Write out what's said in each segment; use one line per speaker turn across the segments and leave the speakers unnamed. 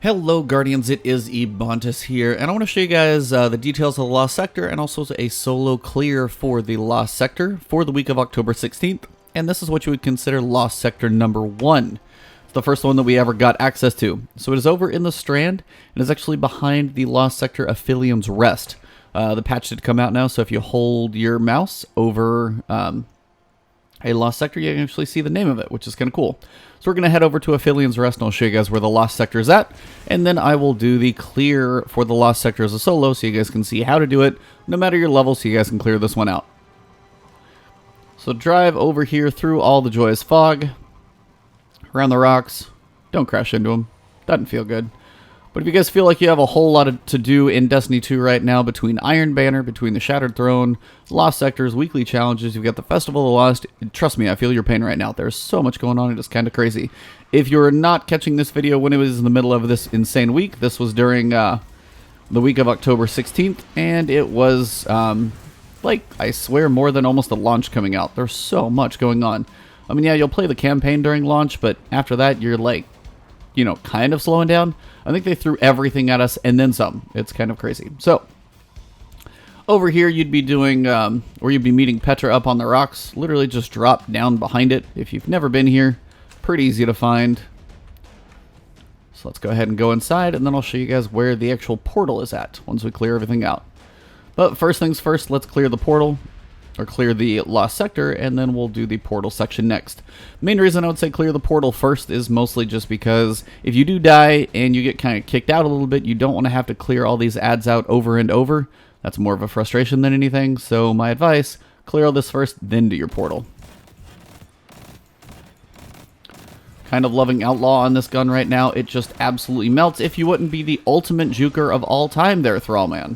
Hello Guardians, it is Ebontis here, and I want to show you guys the details of the Lost Sector and also a solo clear for the Lost Sector for the week of October 16th, and this is what you would consider Lost Sector number 1. It's the first one that we ever got access to. So it is over in the Strand, and is actually behind the Lost Sector Aphelium's Rest. The patch did come out now, so if you hold your mouse over a Lost Sector, you can actually see the name of it, which is kind of cool. So we're going to head over to Aphelium's Rest, and I'll show you guys where the Lost Sector is at, and then I will do the clear for the Lost Sector as a solo, so you guys can see how to do it, no matter your level, so you guys can clear this one out. So drive over here through all the joyous fog, around the rocks. Don't crash into them. Doesn't feel good. But if you guys feel like you have a whole lot to do in Destiny 2 right now, between Iron Banner, between the Shattered Throne, Lost Sectors, weekly challenges, you've got the Festival of the Lost, trust me, I feel your pain right now. There's so much going on, it is kind of crazy. If you're not catching this video when it was in the middle of this insane week, this was during the week of October 16th, and it was, like, I swear, more than almost a launch coming out. There's so much going on. I mean, yeah, you'll play the campaign during launch, but after that, you're like, you know, kind of slowing down. I think they threw everything at us and then some. It's kind of crazy. So, over here you'd be doing, or you'd be meeting Petra up on the rocks. Literally just drop down behind it. If you've never been here, pretty easy to find. So let's go ahead and go inside, and then I'll show you guys where the actual portal is at once we clear everything out. But first things first, let's clear the portal. Or clear the Lost Sector, and then we'll do the portal section next. Main reason I would say clear the portal first is mostly just because if you do die and you get kind of kicked out a little bit, you don't want to have to clear all these ads out over and over. That's more of a frustration than anything, so my advice, clear all this first, then do your portal. Kind of loving Outlaw on this gun right now. It just absolutely melts. If you wouldn't be the ultimate juker of all time there, Thrallman.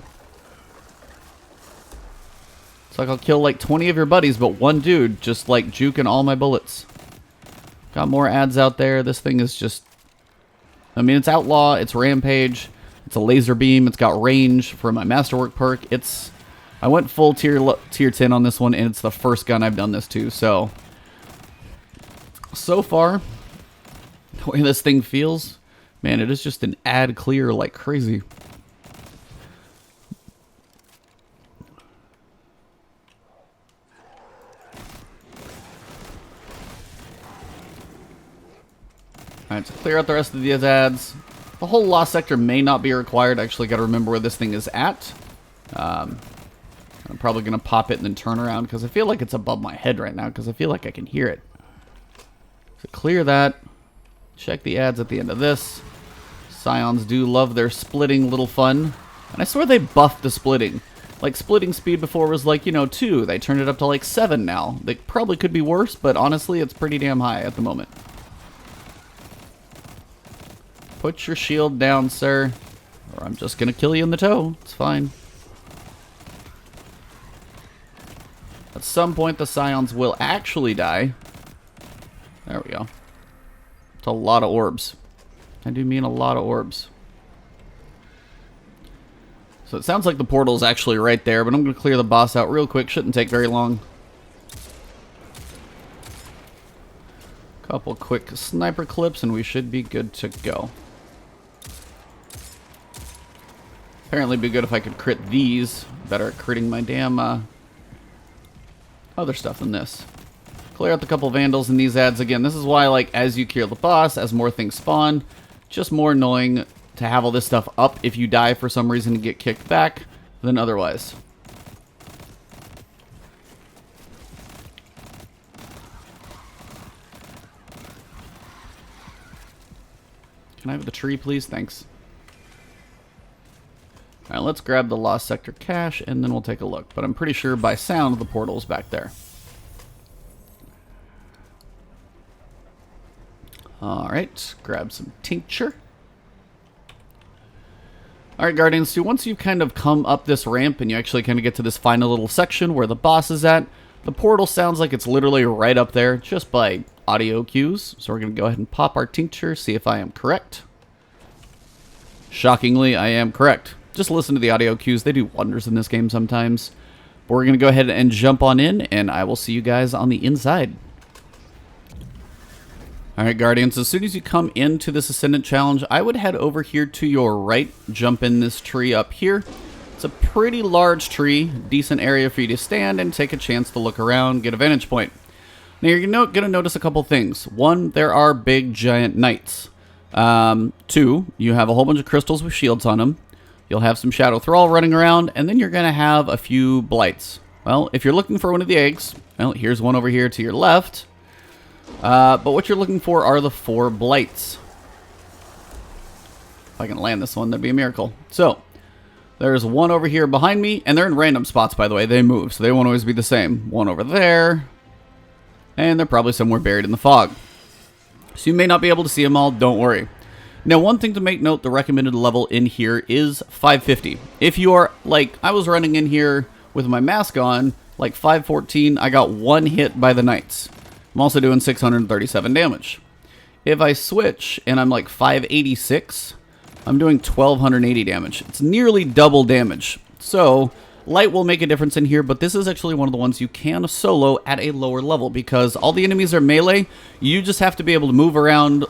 Like I'll kill like 20 of your buddies, but one dude just like juking all my bullets. Got more ads out there. This thing is just, I mean, it's Outlaw, it's Rampage, it's a laser beam, it's got range for my Masterwork perk. I went full tier 10 on this one, and it's the first gun I've done this to. So far, the way this thing feels, man, it is just an ad clear like crazy. Alright, so clear out the rest of these ads. The whole Lost Sector may not be required. I actually got to remember where this thing is at. I'm probably going to pop it and then turn around because I feel like it's above my head right now because I feel like I can hear it. So clear that. Check the ads at the end of this. Scions do love their splitting little fun. And I swear they buffed the splitting. Like, splitting speed before was like, you know, 2. They turned it up to like 7 now. They probably could be worse, but honestly, it's pretty damn high at the moment. Put your shield down, sir, or I'm just going to kill you in the toe. It's fine. At some point, the Scions will actually die. There we go. It's a lot of orbs. I do mean a lot of orbs. So it sounds like the portal is actually right there, but I'm going to clear the boss out real quick. Shouldn't take very long. Couple quick sniper clips, and we should be good to go. Apparently it'd be good if I could crit these. Better at critting my damn other stuff than this. Clear out the couple vandals in these ads again. This is why, like, as you kill the boss, as more things spawn, just more annoying to have all this stuff up if you die for some reason and get kicked back than otherwise. Can I have the tree, please? Thanks. Alright, let's grab the Lost Sector cache, and then we'll take a look. But I'm pretty sure by sound the portal's back there. Alright, grab some tincture. Alright, Guardians, so once you've kind of come up this ramp and you actually kind of get to this final little section where the boss is at, the portal sounds like it's literally right up there just by audio cues. So we're going to go ahead and pop our tincture, see if I am correct. Shockingly, I am correct. Just listen to the audio cues. They do wonders in this game sometimes. But we're going to go ahead and jump on in, and I will see you guys on the inside. Alright, Guardians, as soon as you come into this Ascendant Challenge, I would head over here to your right, jump in this tree up here. It's a pretty large tree, decent area for you to stand and take a chance to look around, get a vantage point. Now you're going to notice a couple things. One, there are big giant knights. Two, you have a whole bunch of crystals with shields on them. You'll have some Shadow Thrall running around, and then you're going to have a few blights. Well, if you're looking for one of the eggs, well, here's one over here to your left. But what you're looking for are the 4 blights. If I can land this one, that'd be a miracle. So, there's one over here behind me, and they're in random spots, by the way. They move, so they won't always be the same. One over there, and they're probably somewhere buried in the fog. So you may not be able to see them all, don't worry. Now, one thing to make note, the recommended level in here is 550. If you are, like, I was running in here with my mask on, like 514, I got 1 hit by the knights. I'm also doing 637 damage. If I switch and I'm like 586, I'm doing 1280 damage. It's nearly double damage. So, light will make a difference in here, but this is actually one of the ones you can solo at a lower level because all the enemies are melee. You just have to be able to move around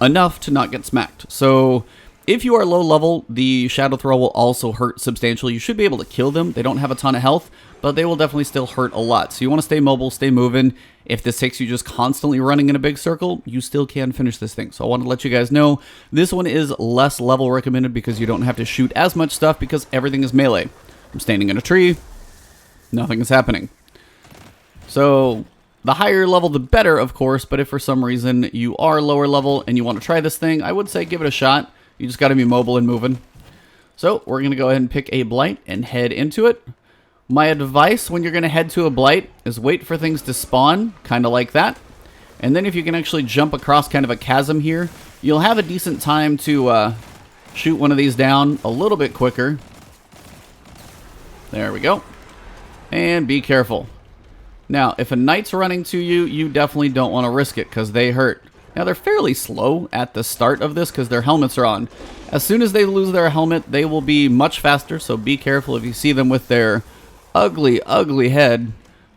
enough to not get smacked. So, if you are low level, the Shadow Throw will also hurt substantially. You should be able to kill them. They don't have a ton of health, but they will definitely still hurt a lot. So you want to stay mobile, stay moving. If this takes you just constantly running in a big circle, you still can finish this thing. So I want to let you guys know, this one is less level recommended because you don't have to shoot as much stuff because everything is melee. I'm standing in a tree, nothing is happening. So the higher level, the better, of course, but if for some reason you are lower level and you want to try this thing, I would say give it a shot. You just got to be mobile and moving. So we're going to go ahead and pick a blight and head into it. My advice when you're going to head to a blight is wait for things to spawn, kind of like that. And then if you can actually jump across kind of a chasm here, you'll have a decent time to shoot one of these down a little bit quicker. There we go. And be careful. Now, if a knight's running to you, you definitely don't want to risk it because they hurt. Now, they're fairly slow at the start of this because their helmets are on. As soon as they lose their helmet, they will be much faster, so be careful if you see them with their ugly, ugly head.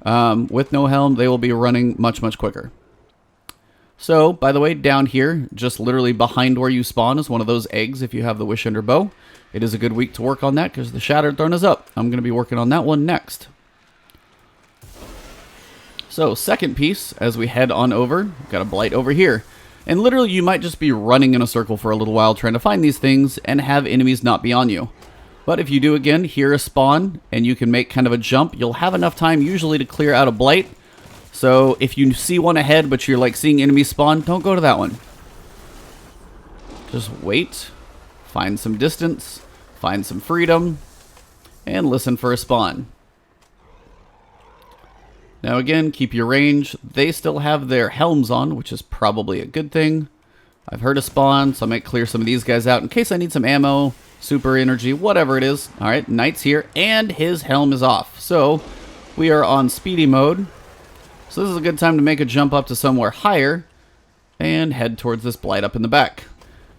With no helm, they will be running much, much quicker. So, by the way, down here, just literally behind where you spawn is one of those eggs if you have the Wish Ender Bow. It is a good week to work on that because the Shattered Throne is up. I'm going to be working on that one next. So, second piece, as we head on over, got a blight over here. And literally, you might just be running in a circle for a little while trying to find these things and have enemies not be on you. But if you do, again, hear a spawn and you can make kind of a jump, you'll have enough time usually to clear out a blight. So, if you see one ahead but you're like seeing enemies spawn, don't go to that one. Just wait, find some distance, find some freedom, and listen for a spawn. Now again, keep your range. They still have their helms on, which is probably a good thing. I've heard a spawn, so I might clear some of these guys out in case I need some ammo, super energy, whatever it is. Alright, Knight's here, and his helm is off. So, we are on speedy mode. So this is a good time to make a jump up to somewhere higher and head towards this blight up in the back.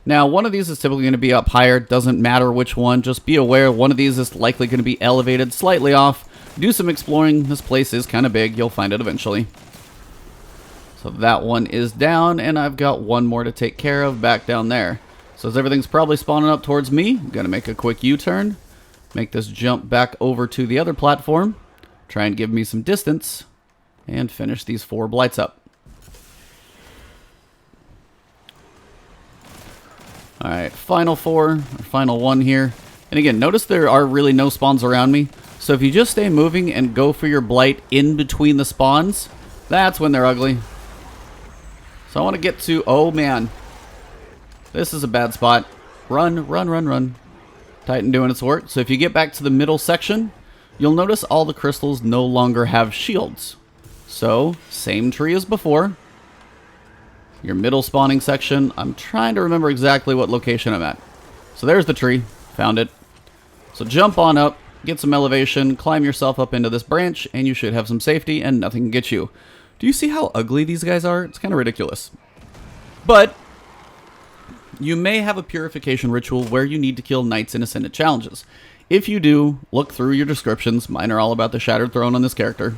Now, one of these is typically going to be up higher. Doesn't matter which one. Just be aware one of these is likely going to be elevated slightly off. Do some exploring. This place is kind of big. You'll find it eventually. So that one is down, and I've got one more to take care of back down there. So as everything's probably spawning up towards me, I'm going to make a quick U-turn. Make this jump back over to the other platform. Try and give me some distance. And finish these 4 blights up. Alright, final 4, or final 1 here. And again, notice there are really no spawns around me. So if you just stay moving and go for your blight in between the spawns, that's when they're ugly. So I want to get to... Oh, man. This is a bad spot. Run, run, run, run. Titan doing its work. So if you get back to the middle section, you'll notice all the crystals no longer have shields. So, same tree as before. Your middle spawning section. I'm trying to remember exactly what location I'm at. So there's the tree. Found it. So jump on up, get some elevation, climb yourself up into this branch, and you should have some safety and nothing can get you. Do you see how ugly these guys are? It's kind of ridiculous. But you may have a purification ritual where you need to kill knights in Ascendant Challenges. If you do, look through your descriptions. Mine are all about the Shattered Throne on this character.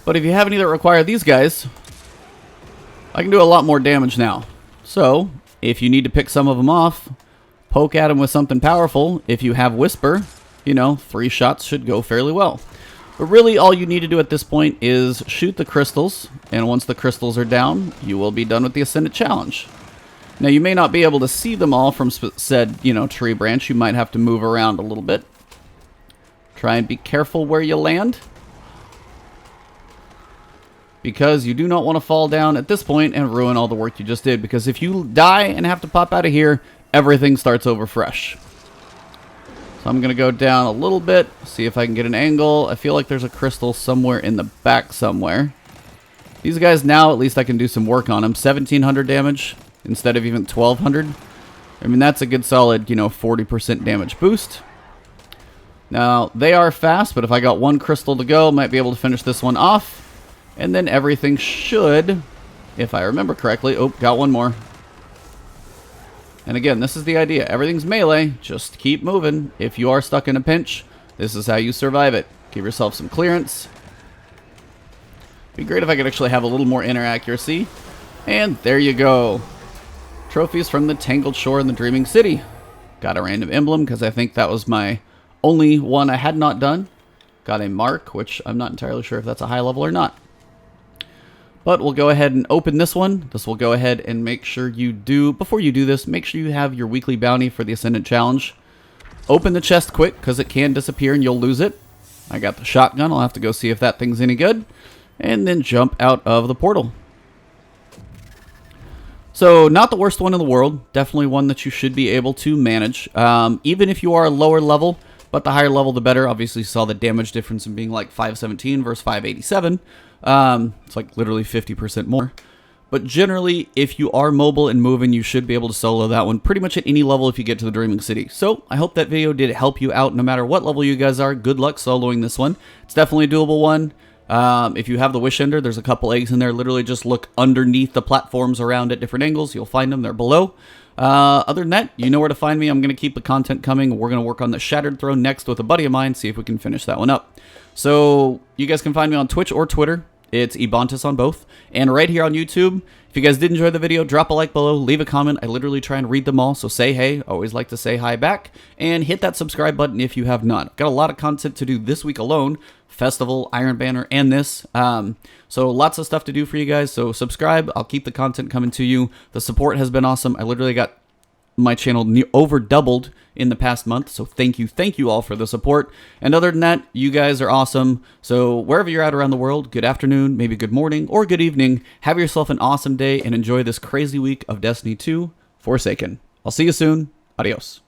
But if you have any that require these guys, I can do a lot more damage now. So, if you need to pick some of them off, poke at them with something powerful. If you have Whisper, you know, 3 shots should go fairly well. But really, all you need to do at this point is shoot the crystals, and once the crystals are down, you will be done with the Ascendant Challenge. Now, you may not be able to see them all from said, you know, tree branch. You might have to move around a little bit. Try and be careful where you land, because you do not want to fall down at this point and ruin all the work you just did, because if you die and have to pop out of here, everything starts over fresh. So I'm going to go down a little bit, see if I can get an angle. I feel like there's a crystal somewhere in the back somewhere. These guys now, at least I can do some work on them. 1,700 damage instead of even 1,200. I mean, that's a good solid, you know, 40% damage boost. Now, they are fast, but if I got 1 crystal to go, might be able to finish this one off. And then everything should, if I remember correctly, oh, got 1 more. And again, this is the idea. Everything's melee. Just keep moving. If you are stuck in a pinch, this is how you survive it. Give yourself some clearance. Be great if I could actually have a little more inner accuracy. And there you go. Trophies from the Tangled Shore in the Dreaming City. Got a random emblem because I think that was my only one I had not done. Got a mark, which I'm not entirely sure if that's a high level or not. But we'll go ahead and open this one. This will go ahead and make sure you do, before you do this, make sure you have your weekly bounty for the Ascendant Challenge. Open the chest quick, because it can disappear and you'll lose it. I got the shotgun. I'll have to go see if that thing's any good. And then jump out of the portal. So, not the worst one in the world. Definitely one that you should be able to manage. Even if you are a lower level, but the higher level, the better. Obviously, you saw the damage difference in being like 517 versus 587. It's like literally 50% more. But generally, if you are mobile and moving, you should be able to solo that one pretty much at any level if you get to the Dreaming City. So, I hope that video did help you out no matter what level you guys are. Good luck soloing this one. It's definitely a doable one. If you have the Wish Ender, there's a couple eggs in there. Literally just look underneath the platforms around at different angles. You'll find them. They're below. Other than that, you know where to find me. I'm going to keep the content coming. We're going to work on the Shattered Throne next with a buddy of mine, see if we can finish that one up. So, you guys can find me on Twitch or Twitter. It's Ebontis on both. And right here on YouTube, if you guys did enjoy the video, drop a like below, leave a comment. I literally try and read them all, so say hey. Always like to say hi back. And hit that subscribe button if you have not. Got a lot of content to do this week alone. Festival, Iron Banner, and this. So lots of stuff to do for you guys. So subscribe. I'll keep the content coming to you. The support has been awesome. I literally got my channel over doubled in the past month, so thank you all for the support. And other than that, you guys are awesome. So wherever you're at around the world, good afternoon, maybe good morning, or good evening. Have yourself an awesome day and enjoy this crazy week of Destiny 2 Forsaken. I'll see you soon. Adios.